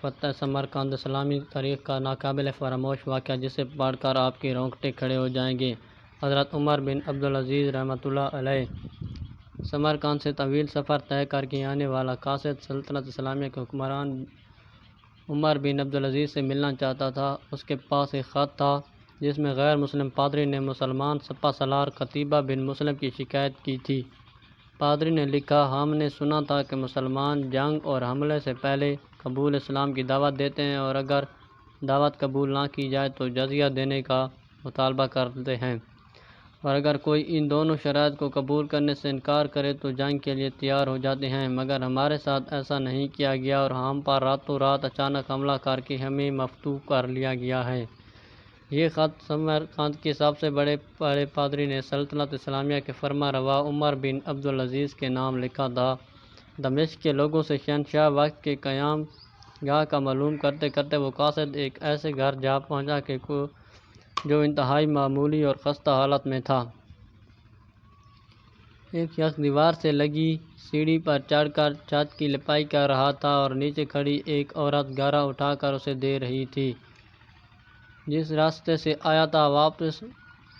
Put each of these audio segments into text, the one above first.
فتح سمرقند اسلامی تاریخ کا ناقابل فراموش واقعہ جسے پڑھ کر آپ کے رونگٹے کھڑے ہو جائیں گے۔ حضرت عمر بن عبدالعزیز رحمۃ اللہ علیہ سمرقند سے طویل سفر طے کر کے آنے والا قاصد سلطنت اسلامیہ کے حکمران عمر بن عبدالعزیز سے ملنا چاہتا تھا۔ اس کے پاس ایک خط تھا جس میں غیر مسلم پادری نے مسلمان سپہ سالار قتیبہ بن مسلم کی شکایت کی تھی۔ پادری نے لکھا، ہم نے سنا تھا کہ مسلمان جنگ اور حملے سے پہلے قبول اسلام کی دعوت دیتے ہیں اور اگر دعوت قبول نہ کی جائے تو جزیہ دینے کا مطالبہ کرتے ہیں، اور اگر کوئی ان دونوں شرائط کو قبول کرنے سے انکار کرے تو جنگ کے لیے تیار ہو جاتے ہیں، مگر ہمارے ساتھ ایسا نہیں کیا گیا اور ہم پر راتوں رات اچانک حملہ کر کے ہمیں مفتو کر لیا گیا ہے۔ یہ خط سمرقند کے سب سے بڑے پادری نے سلطنت اسلامیہ کے فرما روا عمر بن عبدالعزیز کے نام لکھا تھا۔ دمشق کے لوگوں سے شہنشاہ وقت کے قیام گاہ کا معلوم کرتے کرتے وہ قاصد ایک ایسے گھر جا پہنچا کہ جو انتہائی معمولی اور خستہ حالت میں تھا۔ ایک شخص دیوار سے لگی سیڑھی پر چڑھ کر چھت کی لپائی کر رہا تھا اور نیچے کھڑی ایک عورت گارا اٹھا کر اسے دے رہی تھی۔ جس راستے سے آیا تھا واپس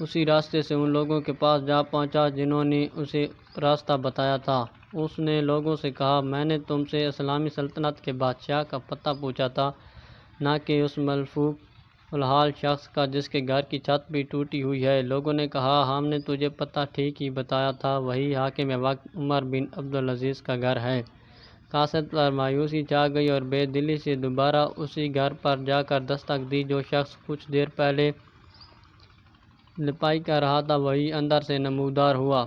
اسی راستے سے ان لوگوں کے پاس جا پہنچا جنہوں نے اسے راستہ بتایا تھا۔ اس نے لوگوں سے کہا، میں نے تم سے اسلامی سلطنت کے بادشاہ کا پتہ پوچھا تھا، نہ کہ اس ملفوف الحال شخص کا جس کے گھر کی چھت بھی ٹوٹی ہوئی ہے۔ لوگوں نے کہا، ہم نے تجھے پتہ ٹھیک ہی بتایا تھا، وہی حاکم وقت عمر بن عبدالعزیز کا گھر ہے۔ قاصد پر مایوسی چھا گئی اور بے دلی سے دوبارہ اسی گھر پر جا کر دستک دی۔ جو شخص کچھ دیر پہلے لپائی کر رہا تھا وہی اندر سے نمودار ہوا۔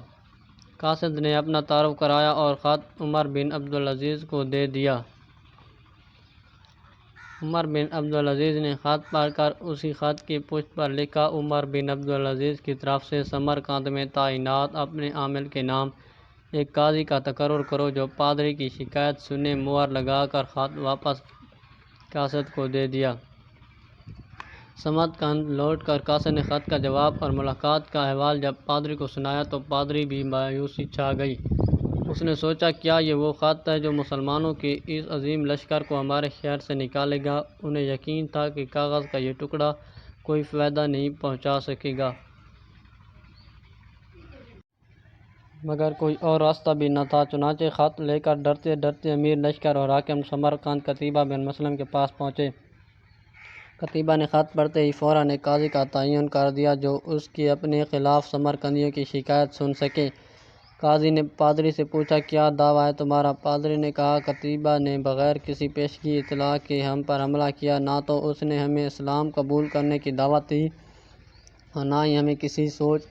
قاصد نے اپنا تعارف کرایا اور خط عمر بن عبدالعزیز کو دے دیا۔ عمر بن عبدالعزیز نے خط پڑھ کر اسی خط کی پشت پر لکھا، عمر بن عبدالعزیز کی طرف سے سمرقند میں تعینات اپنے عامل کے نام ایک قاضی کا تقرر کرو جو پادری کی شکایت سنے۔ مہر لگا کر خط واپس قاصد کو دے دیا۔ سمرقند لوٹ کر قاصد نے خط کا جواب اور ملاقات کا احوال جب پادری کو سنایا تو پادری بھی مایوسی چھا گئی۔ اس نے سوچا، کیا یہ وہ خط ہے جو مسلمانوں کے اس عظیم لشکر کو ہمارے شہر سے نکالے گا؟ انہیں یقین تھا کہ کاغذ کا یہ ٹکڑا کوئی فائدہ نہیں پہنچا سکے گا، مگر کوئی اور راستہ بھی نہ تھا۔ چنانچہ خط لے کر ڈرتے ڈرتے امیر لشکر اور حاکم سمرقند قتیبہ بن مسلم کے پاس پہنچے۔ قتیبہ نے خط پڑھتے ہی فوراً ایک قاضی کا تعین کر دیا جو اس کی اپنے خلاف سمرقندیوں کی شکایت سن سکے۔ قاضی نے پادری سے پوچھا، کیا دعویٰ ہے تمہارا؟ پادری نے کہا، قتیبہ نے بغیر کسی پیشگی اطلاع کے ہم پر حملہ کیا، نہ تو اس نے ہمیں اسلام قبول کرنے کی دعوت دی اور نہ ہی ہمیں کسی سوچ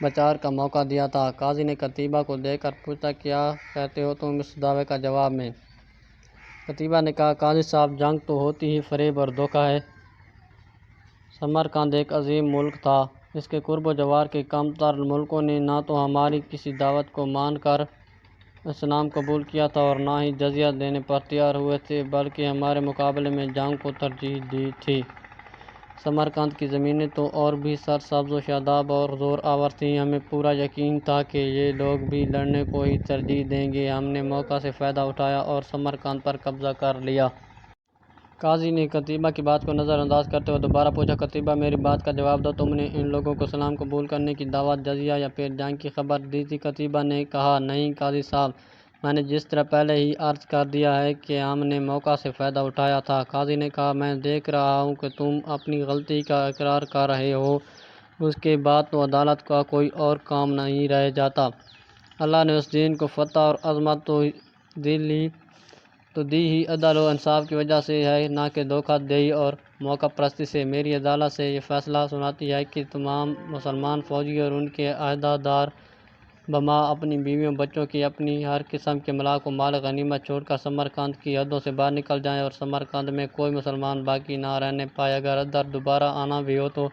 بچار کا موقع دیا تھا۔ قاضی نے قتیبہ کو دیکھ کر پوچھا، کیا کہتے ہو تم اس دعوے کا جواب میں؟ قتیبہ نے کہا، قاضی صاحب، جنگ تو ہوتی ہی فریب اور دھوکہ ہے۔ سمرقند ایک عظیم ملک تھا، اس کے قرب و جوار کے کم تر ملکوں نے نہ تو ہماری کسی دعوت کو مان کر اسلام قبول کیا تھا اور نہ ہی جزیہ دینے پر تیار ہوئے تھے، بلکہ ہمارے مقابلے میں جنگ کو ترجیح دی تھی۔ سمرقند کی زمینیں تو اور بھی سرسبز و شاداب اور زور آور تھیں۔ ہمیں پورا یقین تھا کہ یہ لوگ بھی لڑنے کو ہی ترجیح دیں گے۔ ہم نے موقع سے فائدہ اٹھایا اور سمرقند پر قبضہ کر لیا۔ قاضی نے قتیبہ کی بات کو نظر انداز کرتے ہوئے دوبارہ پوچھا، قتیبہ، میری بات کا جواب دو، تم نے ان لوگوں کو اسلام قبول کرنے کی دعوت، جزیہ یا پھر جنگ کی خبر دی تھی؟ قتیبہ نے کہا، نہیں قاضی صاحب، میں نے جس طرح پہلے ہی عرض کر دیا ہے کہ ہم نے موقع سے فائدہ اٹھایا تھا۔ قاضی نے کہا، میں دیکھ رہا ہوں کہ تم اپنی غلطی کا اقرار کر رہے ہو، اس کے بعد تو عدالت کا کوئی اور کام نہیں رہ جاتا۔ اللہ نے اس دین کو فتح اور عظمت تو دی ہی عدل و انصاف کی وجہ سے ہے، نہ کہ دھوکہ دہی اور موقع پرستی سے۔ میری عدالت سے یہ فیصلہ سناتی ہے کہ تمام مسلمان فوجی اور ان کے عہدہ دار بما اپنی بیویوں بچوں کی اپنی ہر قسم کے ملاک و مال غنیمت چھوڑ کر سمرقند کی حدوں سے باہر نکل جائیں اور سمرقند میں کوئی مسلمان باقی نہ رہنے پائے۔ اگر ادھر دوبارہ آنا بھی ہو تو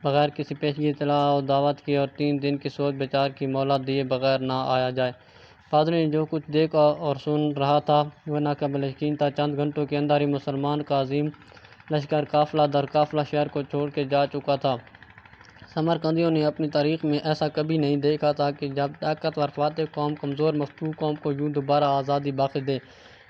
بغیر کسی پیشگی اطلاع و دعوت کے اور 3 دن کی سوچ بچار کی مہلت دیے بغیر نہ آیا جائے۔ پادری نے جو کچھ دیکھا اور سن رہا تھا وہ ناقابل یقین تھا۔ چند گھنٹوں کے اندر ہی مسلمان کا عظیم لشکر قافلہ در قافلہ شہر کو چھوڑ کے جا چکا تھا۔ سمرقندیوں نے اپنی تاریخ میں ایسا کبھی نہیں دیکھا تھا کہ جب طاقتور فاتح قوم کمزور مفتوح قوم کو یوں دوبارہ آزادی بخش دے۔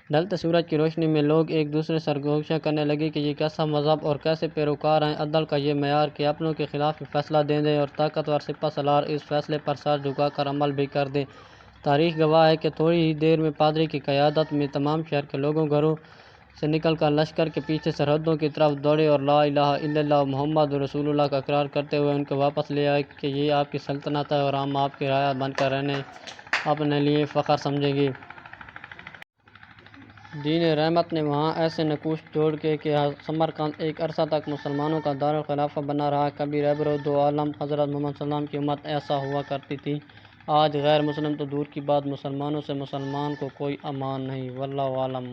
ڈھلتے سورج کی روشنی میں لوگ ایک دوسرے سے سرگوشیاں کرنے لگے کہ یہ کیسا مذہب اور کیسے پیروکار ہیں، عدل کا یہ معیار کہ اپنوں کے خلاف فیصلہ دے دیں اور طاقتور سپہ سالار اس فیصلے پر سر جھکا کر عمل بھی کر دیں۔ تاریخ گواہ ہے کہ تھوڑی ہی دیر میں پادری کی قیادت میں تمام شہر کے لوگوں گھروں سے نکل کر لشکر کے پیچھے سرحدوں کی طرف دوڑے اور لا الہ الا اللہ محمد رسول اللہ کا اقرار کرتے ہوئے ان کو واپس لے آئے کہ یہ آپ کی سلطنت ہے اور ہم آپ کی رعایا بن کر رہنے اپنے لیے فخر سمجھیں گے۔ دین رحمت نے وہاں ایسے نقوش جوڑ کے کہ سمرقند ایک عرصہ تک مسلمانوں کا دارالخلافہ بنا رہا۔ کبھی رہبر دو عالم حضرت محمد صلی اللہ علیہ وسلم کی امت ایسا ہوا کرتی تھی، آج غیر مسلم تو دور کی بات مسلمانوں سے مسلمان کو کوئی امان نہیں۔ واللہ عالم۔